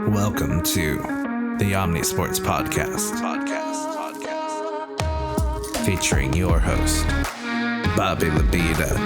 Welcome to the Omni Sports Podcast. Featuring your host, Bobby Labita.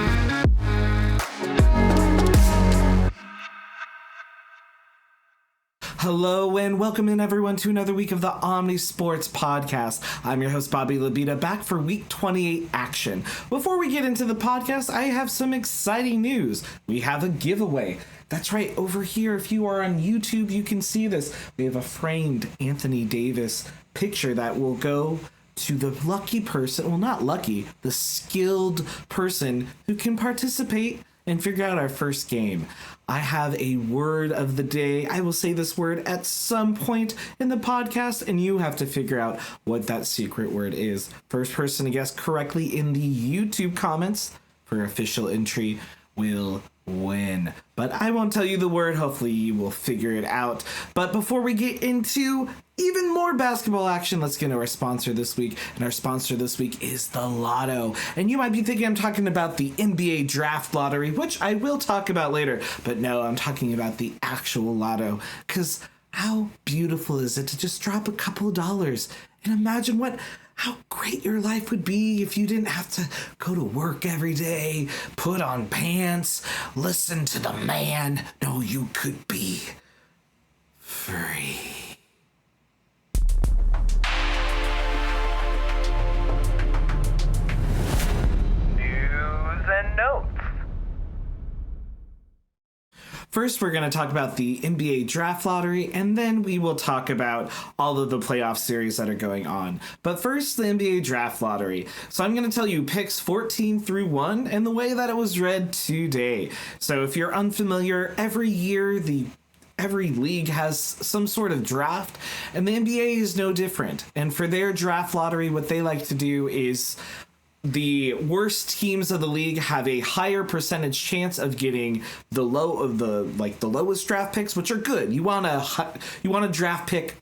Hello and welcome in everyone to another week of the Omni Sports Podcast. I'm your host Bobby Labita, back for week 28 action. Before we get into the podcast, I have some exciting news. We have a giveaway. That's right, over here, if you are on YouTube, you can see this. We have a framed Anthony Davis picture that will go to the lucky person, well, not lucky, the skilled person who can participate and figure out our first game. I have a word of the day. I will say this word at some point in the podcast, and you have to figure out what that secret word is. First person to guess correctly in the YouTube comments for official entry will win. But I won't tell you the word. Hopefully you will figure it out. But before we get into even more basketball action, let's get into our sponsor this week. And our sponsor this week is the Lotto. And you might be thinking I'm talking about the NBA draft lottery, which I will talk about later. But no, I'm talking about the actual Lotto. Because how beautiful is it to just drop a couple of dollars and imagine how great your life would be if you didn't have to go to work every day, put on pants, listen to the man. No, you could be free. News and notes. First, we're going to talk about the NBA draft lottery, and then we will talk about all of the playoff series that are going on. But first, the NBA draft lottery. So I'm going to tell you picks 14 through 1 and the way that it was read today. So if you're unfamiliar, every year every league has some sort of draft, and the NBA is no different. And for their draft lottery, what they like to do is the worst teams of the league have a higher percentage chance of getting the lowest draft picks, which are good. You want a draft pick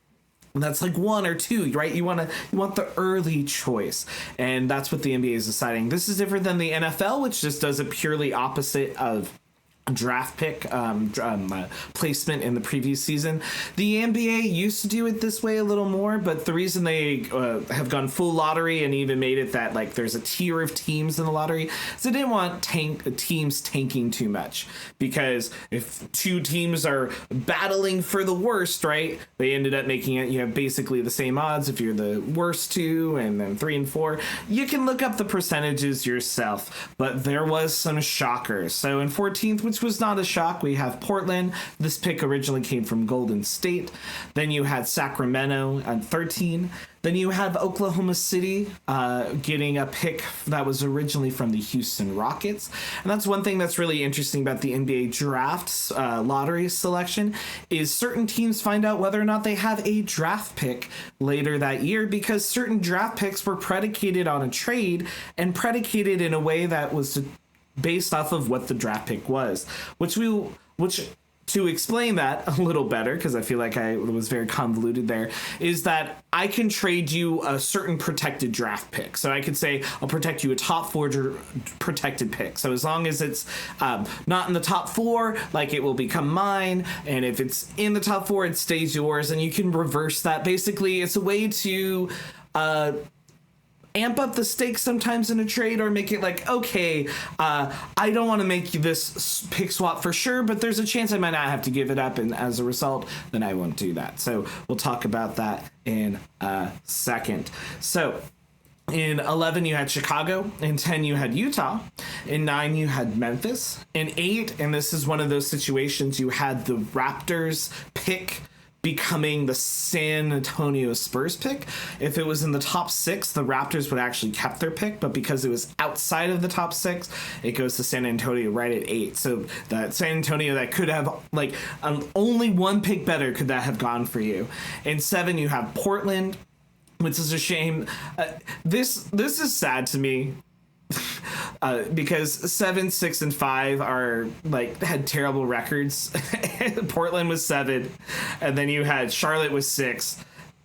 that's like 1 or 2, right? You want the early choice, and that's what the NBA is deciding. This is different than the NFL, which just does it purely opposite of draft pick placement in the previous season. The NBA used to do it this way a little more, but the reason they have gone full lottery and even made it that like there's a tier of teams in the lottery is they didn't want teams tanking too much, because if 2 teams are battling for the worst, right, they ended up making it basically the same odds if you're the worst 2 and then 3 and 4. You can look up the percentages yourself, but there was some shockers. So in 14th, which was not a shock, we have Portland. This pick originally came from Golden State. Then you had Sacramento at 13. Then you have Oklahoma City getting a pick that was originally from the Houston Rockets. And that's one thing that's really interesting about the NBA draft lottery selection is certain teams find out whether or not they have a draft pick later that year, because certain draft picks were predicated on a trade and predicated in a way that was based off of what the draft pick was, which to explain that a little better, because I feel like I was very convoluted there, is that I can trade you a certain protected draft pick. So I could say I'll protect you a top 4 protected pick. So as long as it's not in the top 4, like, it will become mine. And if it's in the top 4, it stays yours. And you can reverse that. Basically, it's a way to amp up the stakes sometimes in a trade, or make it like, okay, I don't want to make you this pick swap for sure, but there's a chance I might not have to give it up, and as a result, then I won't do that. So we'll talk about that in a second. So in 11, you had Chicago. In 10, you had Utah. In 9, you had Memphis. In 8, and this is one of those situations, you had the Raptors pick becoming the San Antonio Spurs pick. If it was in the top 6, the Raptors would actually kept their pick, but because it was outside of the top 6, it goes to San Antonio right at 8. So that San Antonio that could have only one pick better could that have gone for you. In 7, you have Portland, which is a shame. This is sad to me. Because 7, 6, and 5 are had terrible records. Portland was 7, and then you had Charlotte was 6,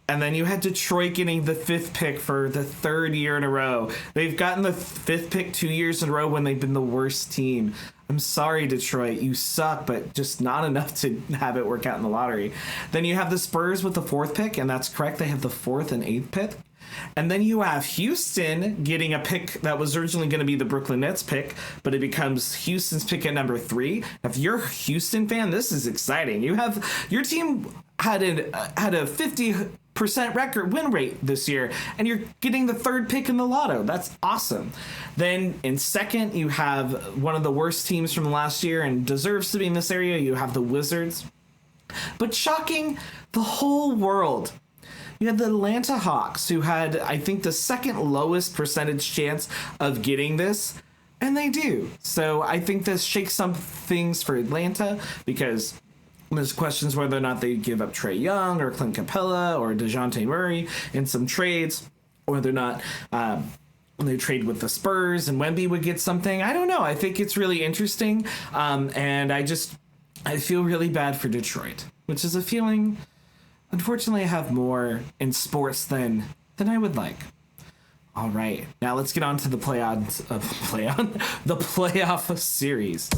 And then you had Detroit getting the 5th pick for the 3rd year in a row. They've gotten the 5th pick 2 years in a row when they've been the worst team. I'm sorry, Detroit. You suck, but just not enough to have it work out in the lottery. Then you have the Spurs with the 4th pick, and that's correct. They have the 4th and 8th pick. And then you have Houston getting a pick that was originally going to be the Brooklyn Nets pick, but it becomes Houston's pick at number 3. If you're a Houston fan, this is exciting. You have your team had a 50% win rate this year, and you're getting the 3rd pick in the lotto. That's awesome. Then in 2nd, you have one of the worst teams from last year and deserves to be in this area. You have the Wizards. But shocking the whole world, you had the Atlanta Hawks, who had, I think, the 2nd lowest percentage chance of getting this, and they do. So I think this shakes some things for Atlanta, because there's questions whether or not they give up Trae Young or Clint Capella or DeJounte Murray in some trades, or whether or not they trade with the Spurs and Wemby would get something. I don't know. I think it's really interesting, and I feel really bad for Detroit, which is a feeling, unfortunately, I have more in sports than I would like. All right, now let's get on to the the playoff series.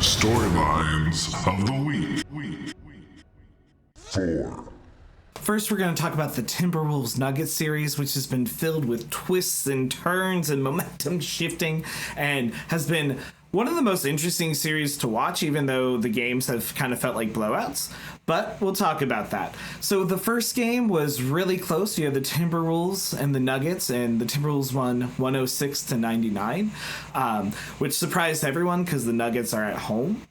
Storylines of the week. 4. First, we're going to talk about the Timberwolves Nuggets series, which has been filled with twists and turns and momentum shifting, and has been one of the most interesting series to watch, even though the games have kind of felt like blowouts. But we'll talk about that. So the first game was really close. You had the Timberwolves and the Nuggets, and the Timberwolves won 106-99, which surprised everyone because the Nuggets are at home.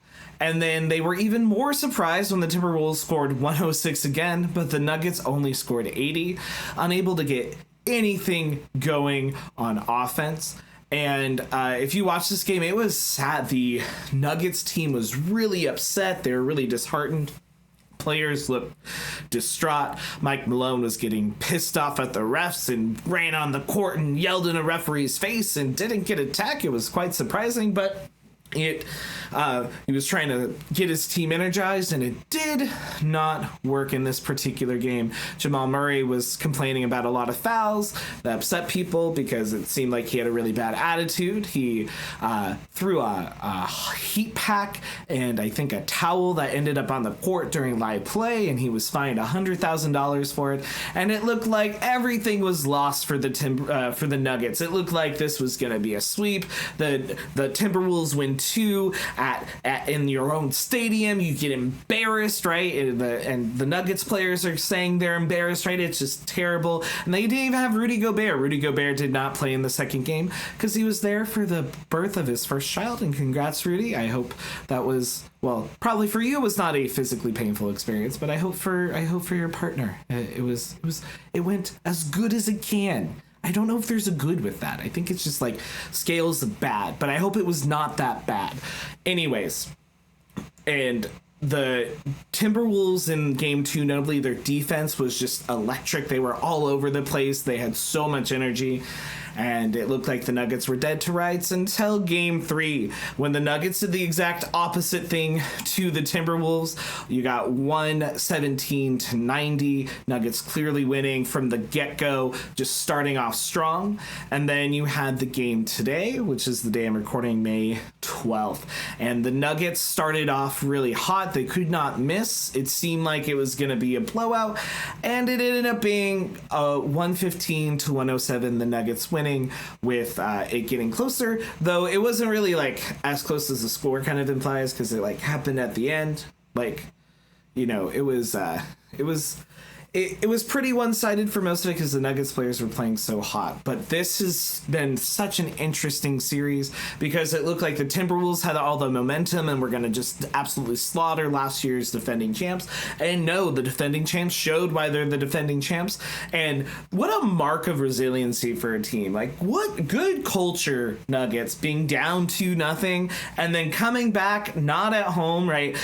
And then they were even more surprised when the Timberwolves scored 106 again, but the Nuggets only scored 80, unable to get anything going on offense. And if you watch this game, it was sad. The Nuggets team was really upset. They were really disheartened. Players looked distraught. Mike Malone was getting pissed off at the refs and ran on the court and yelled in a referee's face and didn't get a tech. It was quite surprising, but he was trying to get his team energized, and it did not work in this particular game. Jamal Murray was complaining about a lot of fouls that upset people because it seemed like he had a really bad attitude. He threw a heat pack and I think a towel that ended up on the court during live play, and he was fined $100,000 for it. And it looked like everything was lost for the Nuggets. It looked like this was going to be a sweep. The Timberwolves win 2 in your own stadium. You get embarrassed, right? And the Nuggets players are saying they're embarrassed, right? It's just terrible. And they didn't even have Rudy Gobert. Rudy Gobert did not play in the second game because he was there for the birth of his first child. And congrats, Rudy. I hope that was, well, probably for you it was not a physically painful experience, but I hope for your partner it went as good as it can. I don't know if there's a good with that. I think it's just like scales of bad, but I hope it was not that bad. Anyways, and the Timberwolves in game 2, notably their defense was just electric. They were all over the place. They had so much energy. And it looked like the Nuggets were dead to rights until game 3, when the Nuggets did the exact opposite thing to the Timberwolves. You got 117-90. Nuggets clearly winning from the get-go, just starting off strong. And then you had the game today, which is the day I'm recording, May 12th. And the Nuggets started off really hot. They could not miss. It seemed like it was going to be a blowout. And it ended up being 115-107. The Nuggets winning, with it getting closer, though it wasn't really like as close as the score kind of implies, because it like happened at the end. Like, you know, it was pretty one-sided for most of it because the Nuggets players were playing so hot. But this has been such an interesting series because it looked like the Timberwolves had all the momentum and were going to just absolutely slaughter last year's defending champs. And no, the defending champs showed why they're the defending champs. And what a mark of resiliency for a team. Like, what good culture, Nuggets, being down 2-0 and then coming back, not at home, right?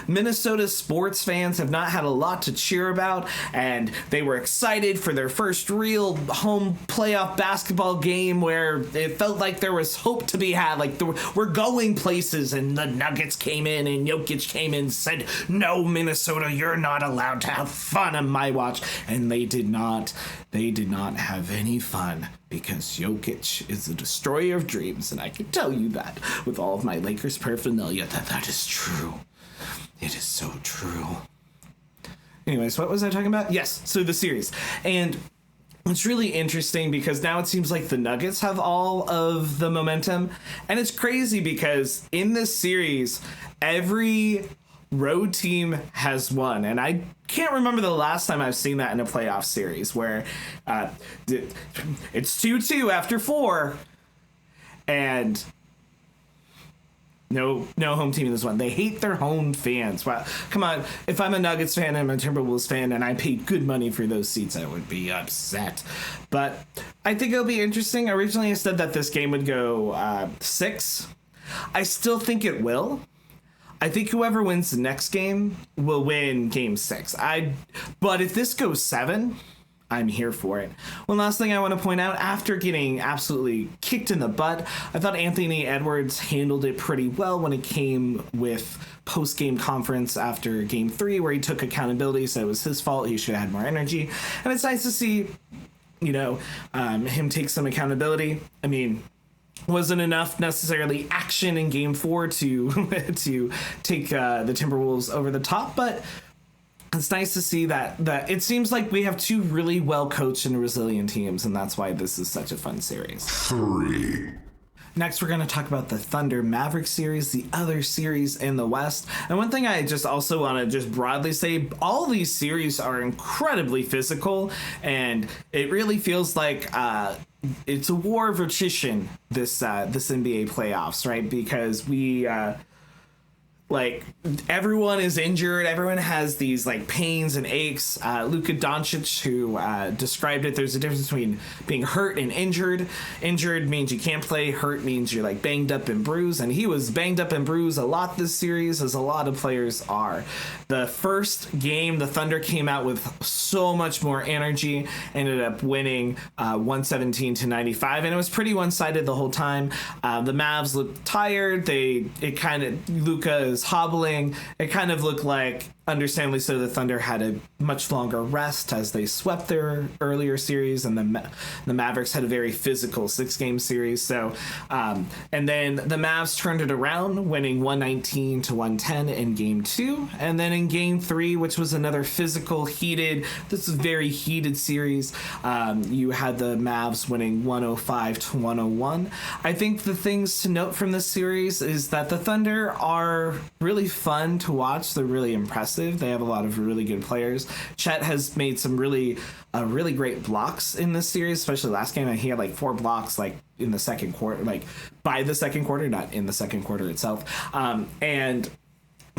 Minnesota sports fans have not had a lot to cheer about. and they were excited for their first real home playoff basketball game where it felt like there was hope to be had. Like we're going places, and the Nuggets came in and Jokic came in and said, "No, Minnesota, you're not allowed to have fun on my watch." And they did not. They did not have any fun because Jokic is the destroyer of dreams, and I can tell you that with all of my Lakers paraphernalia that is true. It is so true. Anyways, what was I talking about? Yes, so the series. And it's really interesting because now it seems like the Nuggets have all of the momentum. And it's crazy because in this series, every road team has won. And I can't remember the last time I've seen that in a playoff series where it's 2-2 after 4. And no home team in this one. They hate their home fans. Wow, come on. If I'm a Nuggets fan and I'm a Timberwolves fan and I paid good money for those seats, I would be upset. But I think it'll be interesting. Originally, I said that this game would go 6. I still think it will. I think whoever wins the next game will win game 6. But if this goes 7, I'm here for it. One last thing I want to point out, after getting absolutely kicked in the butt, I thought Anthony Edwards handled it pretty well when it came with post-game conference after game 3, where he took accountability, said it was his fault, he should have had more energy. And it's nice to see, him take some accountability. I mean, wasn't enough necessarily action in game 4 to take the Timberwolves over the top, but it's nice to see that it seems like we have 2 really well coached and resilient teams, and that's why this is such a fun series. 3. Next, we're going to talk about the Thunder Maverick series, the other series in the West. And one thing I just also want to just broadly say, all these series are incredibly physical, and it really feels like it's a war of attrition, this NBA playoffs, right? Because everyone is injured. Everyone has these pains and aches. Luka Doncic, who described it, there's a difference between being hurt and injured. Injured means you can't play. Hurt means you're banged up and bruised. And he was banged up and bruised a lot this series, as a lot of players are. The first game, the Thunder came out with so much more energy, ended up winning 117-95, and it was pretty one-sided the whole time. The Mavs looked tired. Luka is hobbling. It kind of looked like, understandably so, the Thunder had a much longer rest as they swept their earlier series, and the Mavericks had a very physical 6-game series. So, and then the Mavs turned it around, winning 119-110 in game 2, and then in game 3, which was another physical, this is very heated series, you had the Mavs winning 105-101. I think the things to note from this series is that the Thunder are really fun to watch. They're really impressive. They have a lot of really good players. Chet has made some really great blocks in this series, especially last game. He had 4 blocks in the second quarter, by the second quarter, not in the second quarter itself. And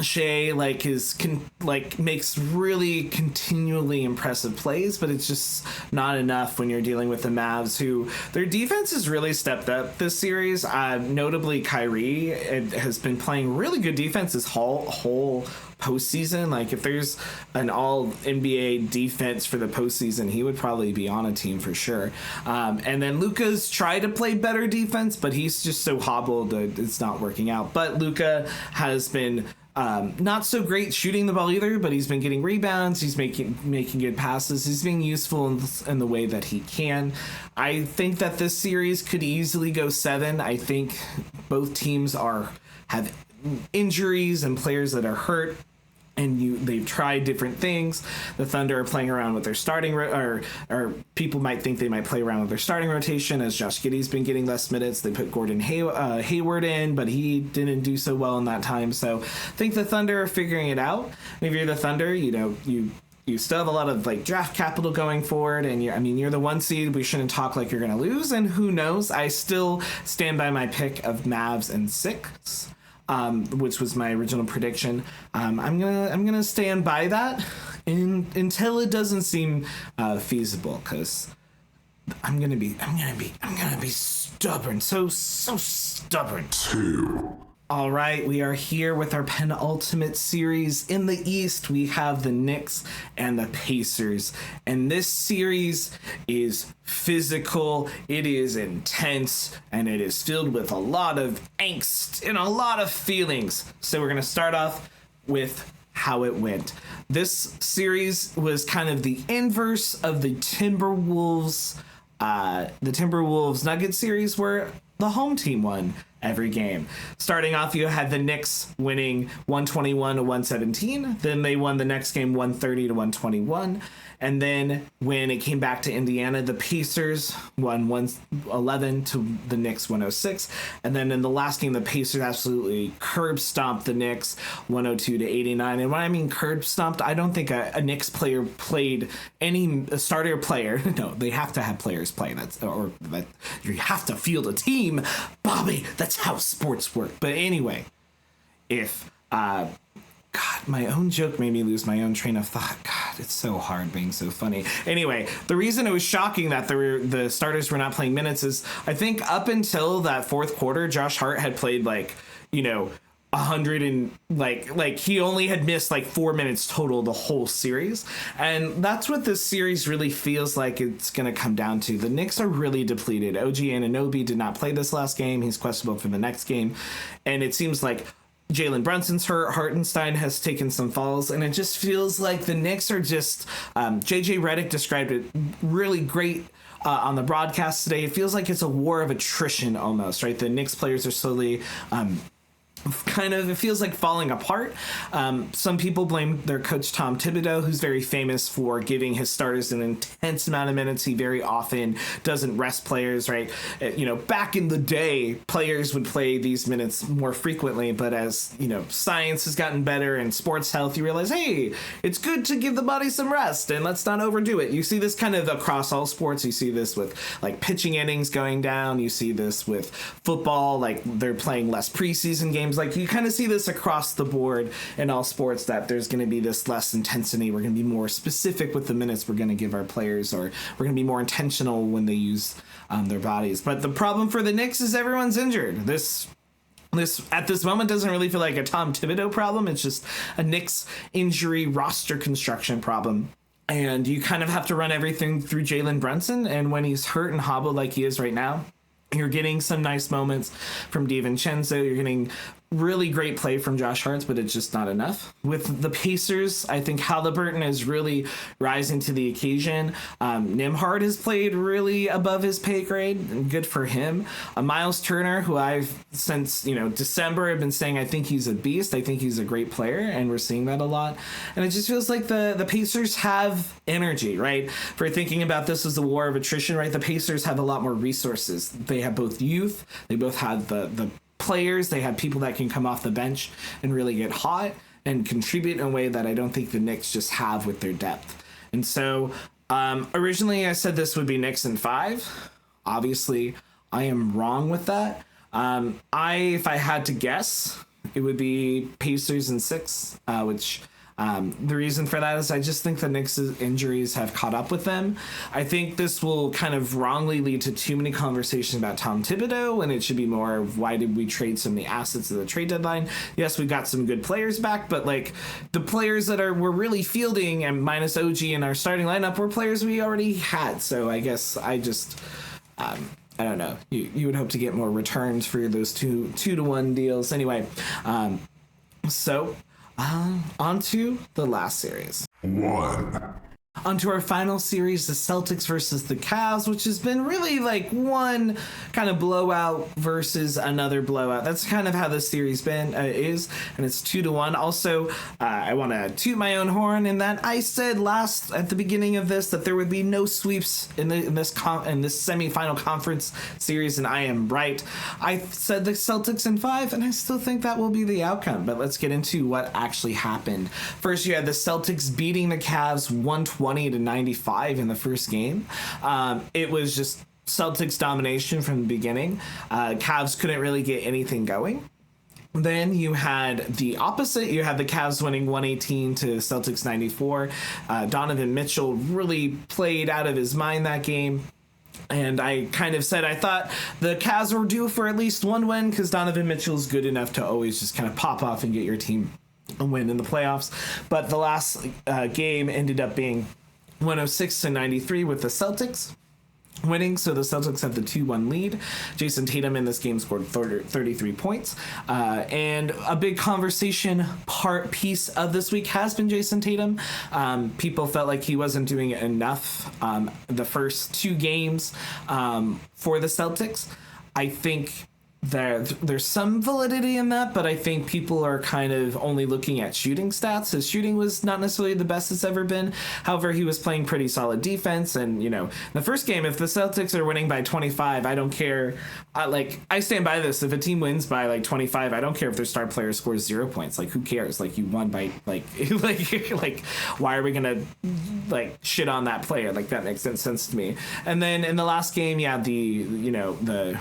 Shea makes really continually impressive plays, but it's just not enough when you're dealing with the Mavs, who their defense has really stepped up this series. Notably, Kyrie has been playing really good defense this whole postseason. If there's an all NBA defense for the postseason, he would probably be on a team for sure. And then Luka's tried to play better defense, but he's just so hobbled that it's not working out. But Luka has been not so great shooting the ball either, but he's been getting rebounds. He's making good passes. He's being useful in the way that he can. I think that this series could easily go 7. I think both teams have injuries and players that are hurt, and they've tried different things. The Thunder are playing around with their starting or people might think they might play around with their starting rotation, as Josh Giddey's been getting less minutes. They put Gordon Hayward in, but he didn't do so well in that time. So I think the Thunder are figuring it out. And if you're the Thunder, you still have a lot of draft capital going forward, and you're the 1 seed. We shouldn't talk like you're going to lose, and who knows? I still stand by my pick of Mavs in 6. Which was my original prediction. I'm gonna stand by that until it doesn't seem feasible, because I'm gonna be stubborn, so stubborn. 2. All right, we are here with our penultimate series. In the East, we have the Knicks and the Pacers. And this series is physical, it is intense, and it is filled with a lot of angst and a lot of feelings. So we're going to start off with how it went. This series was kind of the inverse of the Timberwolves Nuggets series, where the home team won every game. Starting off, you had the Knicks winning 121 to 117. Then they won the next game 130 to 121. And then when it came back to Indiana, the Pacers won 111 to the Knicks 106. And then in the last game, the Pacers absolutely curb stomped the Knicks 102 to 89. And when I mean curb stomped, I don't think a Knicks player played a starter player. No, they have to have players play. You have to field a team. Bobby, that's how sports work. But anyway, if God, my own joke made me lose my own train of thought. God, it's so hard being so funny. Anyway, the reason it was shocking that the starters were not playing minutes is I think up until that fourth quarter, Josh Hart had played 100 and he only had missed 4 minutes total the whole series. And that's what this series really feels like it's going to come down to. The Knicks are really depleted. OG Anunoby did not play this last game. He's questionable for the next game. And it seems like Jalen Brunson's hurt. Hartenstein has taken some falls, and it just feels like the Knicks are just. JJ Redick described it really great on the broadcast today. It feels like it's a war of attrition almost, right? The Knicks players are slowly. It feels like falling apart. Some people blame their coach Tom Thibodeau, who's very famous for giving his starters an intense amount of minutes. He very often doesn't rest players, right? Back in the day, players would play these minutes more frequently, but as science has gotten better and sports health, you realize, hey, it's good to give the body some rest and let's not overdo it. You see this kind of across all sports. You see this with pitching innings going down. You see this with football, they're playing less preseason games. You kind of see this across the board in all sports, that there's going to be this less intensity. We're going to be more specific with the minutes we're going to give our players, or we're going to be more intentional when they use their bodies. But the problem for the Knicks is everyone's injured. This at this moment doesn't really feel like a Tom Thibodeau problem. It's just a Knicks injury roster construction problem. And you kind of have to run everything through Jalen Brunson. And when he's hurt and hobbled like he is right now, you're getting some nice moments from DiVincenzo. You're getting really great play from Josh Hart, but it's just not enough. With the Pacers, I think Halliburton is really rising to the occasion. Nembhard has played really above his pay grade, and good for him. Miles Turner, who I've since December have been saying I think he's a beast. I think he's a great player, and we're seeing that a lot. And it just feels like the Pacers have energy, right? For thinking about this as a war of attrition, right? The Pacers have a lot more resources. They have both youth. They both have the players. They have people that can come off the bench and really get hot and contribute in a way that I don't think the Knicks just have with their depth. And so originally I said this would be Knicks in 5. Obviously, I am wrong with that. If I had to guess, it would be Pacers in 6, which the reason for that is I just think the Knicks' injuries have caught up with them. I think this will kind of wrongly lead to too many conversations about Tom Thibodeau, when it should be more of why did we trade so many assets at the trade deadline. Yes, we got some good players back, but the players that we're really fielding, and minus OG in our starting lineup, were players we already had. So I guess I just I don't know. You would hope to get more returns for those 2-to-1 deals. Anyway, on to the last series. 1. Onto our final series, the Celtics versus the Cavs, which has been really one kind of blowout versus another blowout. That's kind of how this series is, and it's 2-1. Also, I want to toot my own horn in that I said at the beginning of this that there would be no sweeps in this semifinal conference series, and I am right. I said the Celtics in 5, and I still think that will be the outcome. But let's get into what actually happened. First, you had the Celtics beating the Cavs 120 to 95 in the first game. It was just Celtics domination from the beginning. Cavs couldn't really get anything going. Then you had the opposite. You had the Cavs winning 118 to Celtics 94. Donovan Mitchell really played out of his mind that game. And I kind of said I thought the Cavs were due for at least one win because Donovan Mitchell's good enough to always just kind of pop off and get your team a win in the playoffs. But the last game ended up being 106-93 with the Celtics winning, so the Celtics have the 2-1 lead. Jason Tatum in this game scored 33 points. And a big conversation piece of this week has been Jason Tatum. People felt like he wasn't doing enough the first 2 games for the Celtics. I think there's some validity in that, but I think people are kind of only looking at shooting stats. His shooting was not necessarily the best it's ever been. However, he was playing pretty solid defense. And, the first game, if the Celtics are winning by 25, I don't care. I stand by this. If a team wins by 25, I don't care if their star player scores 0 points. Who cares? You won by why are we going to shit on that player? That makes sense to me. And then in the last game, yeah, the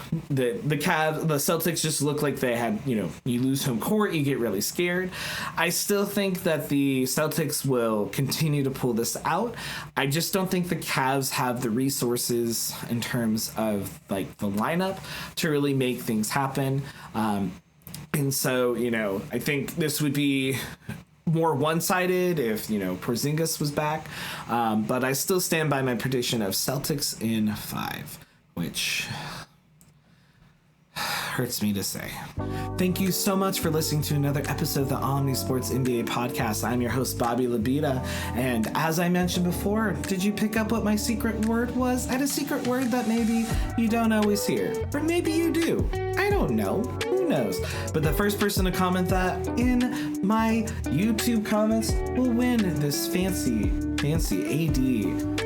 Celtics just look like they had, you lose home court, you get really scared. I still think that the Celtics will continue to pull this out. I just don't think the Cavs have the resources in terms of the lineup to really make things happen. And so, I think this would be more one-sided if, Porzingis was back. But I still stand by my prediction of Celtics in 5, which hurts me to say. Thank you so much for listening to another episode of the Omni Sports NBA podcast. I'm your host, Bobby Labita, and as I mentioned before, did you pick up what my secret word was? I had a secret word that maybe you don't always hear, or maybe you do. I don't know. Who knows? But the first person to comment that in my YouTube comments will win this fancy AD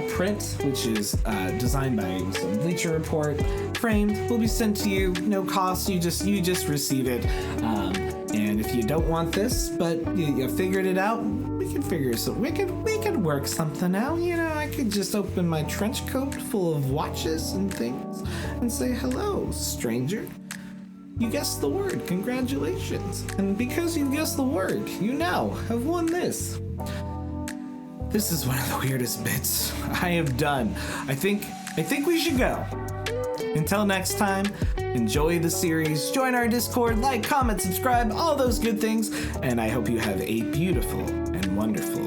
print, which is designed by some Bleacher Report, framed, will be sent to you, no cost. You just receive it. And if you don't want this, but you figured it out, we can figure something. We could work something out. I could just open my trench coat full of watches and things and say, "Hello, stranger. You guessed the word. Congratulations." And because you guessed the word, you now have won this. This is one of the weirdest bits I have done. I think we should go. Until next time, enjoy the series, join our Discord, comment, subscribe, all those good things, and I hope you have a beautiful and wonderful